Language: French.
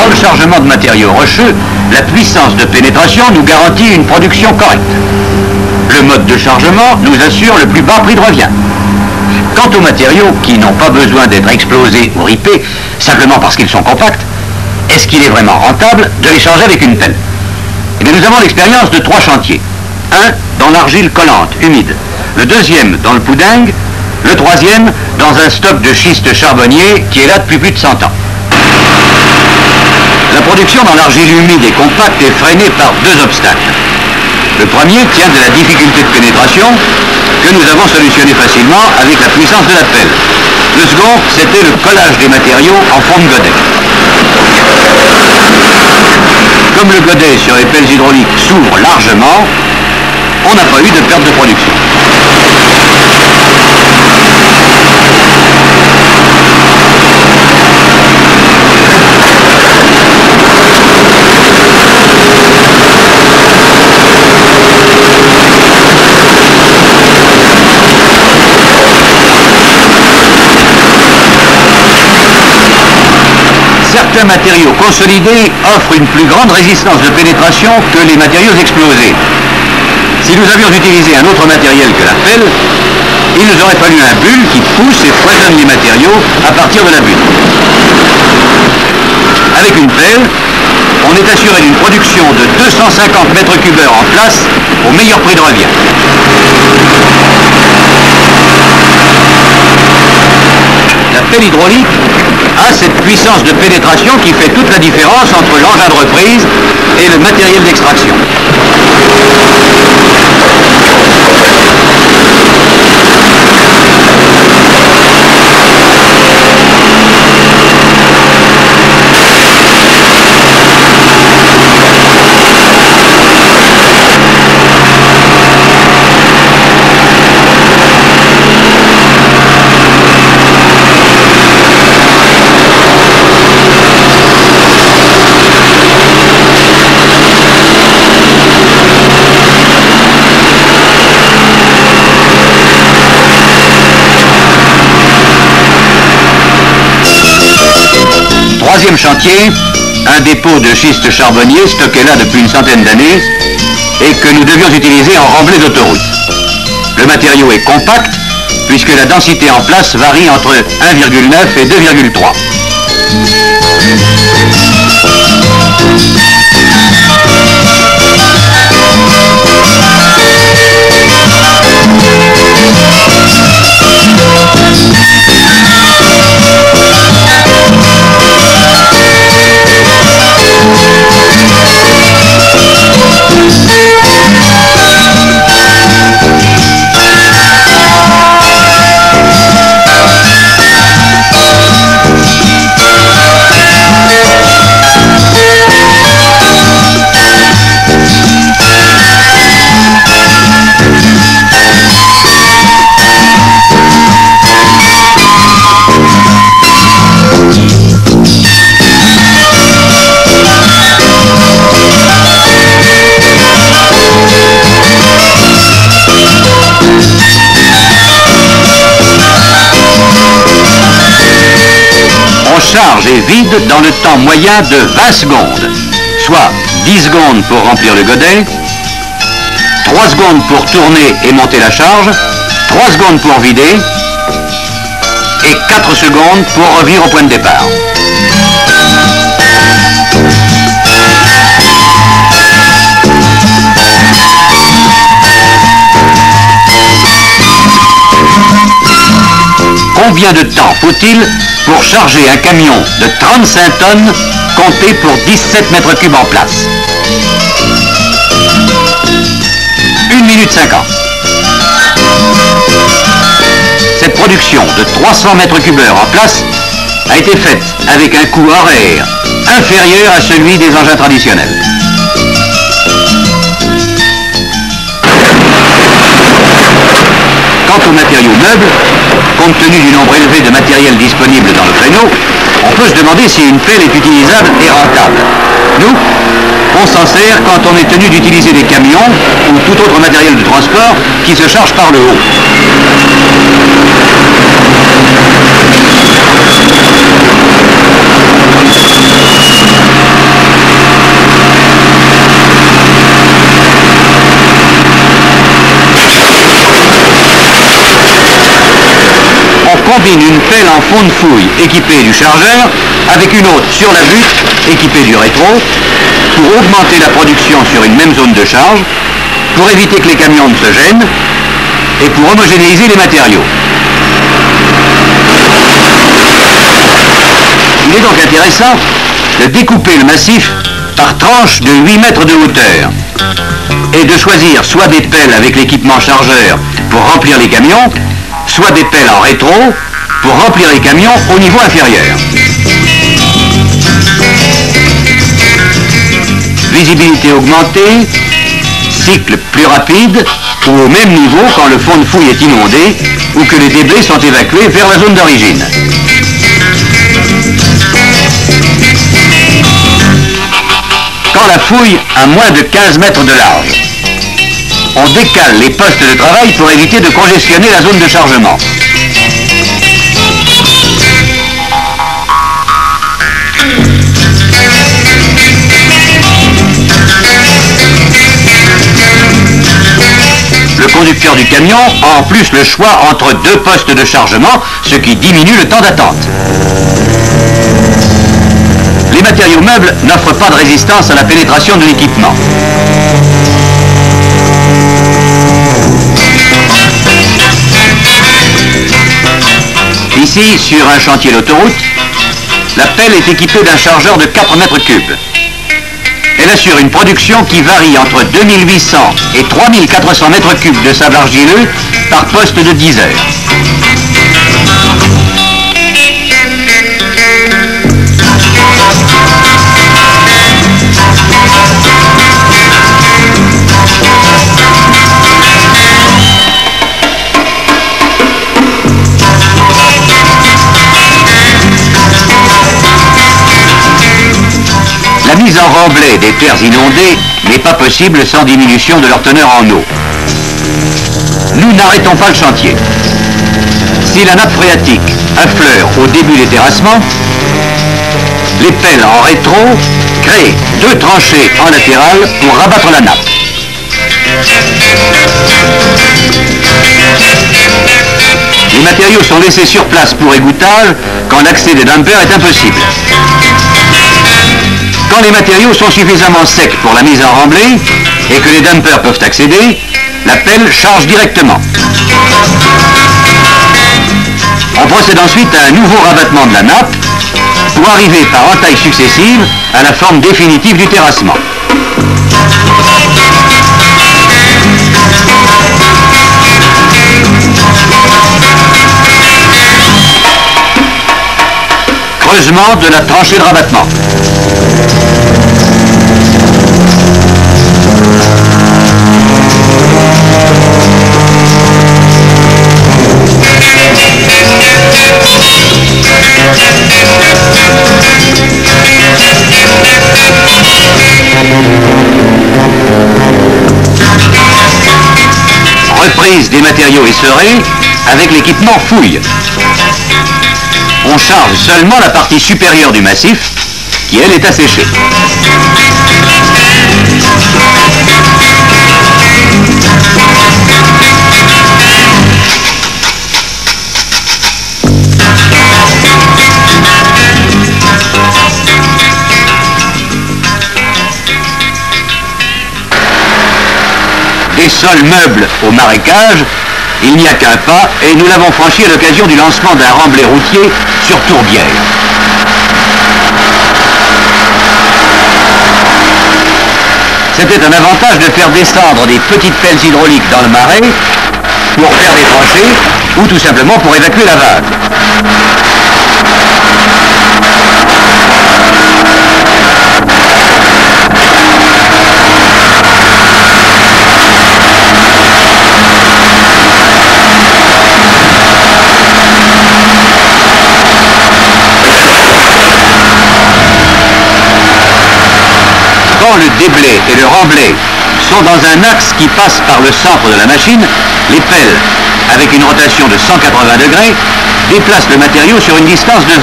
Dans le chargement de matériaux rocheux, la puissance de pénétration nous garantit une production correcte. Le mode de chargement nous assure le plus bas prix de revient. Quant aux matériaux qui n'ont pas besoin d'être explosés ou ripés, simplement parce qu'ils sont compacts, est-ce qu'il est vraiment rentable de les charger avec une pelle? Eh bien, nous avons l'expérience de 3 chantiers. Un dans l'argile collante, humide. Le deuxième dans le poudingue. Le troisième dans un stock de schiste charbonnier qui est là depuis plus de 100 ans. La production dans l'argile humide et compacte est freinée par 2 obstacles. Le premier tient de la difficulté de pénétration que nous avons solutionné facilement avec la puissance de la pelle. Le second, c'était le collage des matériaux en fond de godet. Comme le godet sur les pelles hydrauliques s'ouvre largement, on n'a pas eu de perte de production. Certains matériaux consolidés offrent une plus grande résistance de pénétration que les matériaux explosés. Si nous avions utilisé un autre matériel que la pelle, il nous aurait fallu un bulle qui pousse et foisonne les matériaux à partir de la bulle. Avec une pelle, on est assuré d'une production de 250 mètres cubes heure en place au meilleur prix de revient. La pelle hydraulique a cette puissance de pénétration qui fait toute la différence entre l'engin de reprise et le matériel d'extraction. Troisième chantier, un dépôt de schiste charbonnier stocké là depuis une centaine d'années et que nous devions utiliser en remblai d'autoroute. Le matériau est compact puisque la densité en place varie entre 1,9 et 2,3. Charge et vide dans le temps moyen de 20 secondes, soit 10 secondes pour remplir le godet, 3 secondes pour tourner et monter la charge, 3 secondes pour vider et 4 secondes pour revenir au point de départ. Combien de temps faut-il pour charger un camion de 35 tonnes compté pour 17 mètres cubes en place? 1 minute 50. Cette production de 300 mètres cubes heure en place a été faite avec un coût horaire inférieur à celui des engins traditionnels. Quant aux matériaux meubles, compte tenu du nombre élevé de matériel disponible dans le créneau, on peut se demander si une pelle est utilisable et rentable. Nous, on s'en sert quand on est tenu d'utiliser des camions ou tout autre matériel de transport qui se charge par le haut. combine une pelle en fond de fouille équipée du chargeur avec une autre sur la butte équipée du rétro pour augmenter la production sur une même zone de charge, pour éviter que les camions ne se gênent et pour homogénéiser les matériaux. Il est donc intéressant de découper le massif par tranches de 8 mètres de hauteur et de choisir soit des pelles avec l'équipement chargeur pour remplir les camions, soit des pelles en rétro pour remplir les camions au niveau inférieur. Visibilité augmentée, cycle plus rapide ou au même niveau quand le fond de fouille est inondé ou que les déblais sont évacués vers la zone d'origine. Quand la fouille a moins de 15 mètres de large, on décale les postes de travail pour éviter de congestionner la zone de chargement. Le conducteur du camion a en plus le choix entre 2 postes de chargement, ce qui diminue le temps d'attente. Les matériaux meubles n'offrent pas de résistance à la pénétration de l'équipement. Ici, sur un chantier d'autoroute, la pelle est équipée d'un chargeur de 4 mètres cubes. Elle assure une production qui varie entre 2800 et 3400 mètres cubes de sable argileux par poste de 10 heures. La mise en remblai des terres inondées n'est pas possible sans diminution de leur teneur en eau. Nous n'arrêtons pas le chantier. Si la nappe phréatique affleure au début des terrassements, les pelles en rétro créent 2 tranchées en latéral pour rabattre la nappe. Les matériaux sont laissés sur place pour égouttage quand l'accès des dumpers est impossible. Quand les matériaux sont suffisamment secs pour la mise en remblai et que les dumpers peuvent accéder, la pelle charge directement. On procède ensuite à un nouveau rabattement de la nappe pour arriver par entailles successives à la forme définitive du terrassement. Creusement de la tranchée de rabattement. Reprise des matériaux essorés avec l'équipement fouille. On charge seulement la partie supérieure du massif, qui elle est asséchée. Des sols meubles au marécage, il n'y a qu'un pas et nous l'avons franchi à l'occasion du lancement d'un remblai routier sur Tourbière. C'était un avantage de faire descendre des petites pelles hydrauliques dans le marais pour faire des tranchées ou tout simplement pour évacuer la vague. Quand le déblai et le remblai sont dans un axe qui passe par le centre de la machine, les pelles, avec une rotation de 180 degrés, déplacent le matériau sur une distance de 20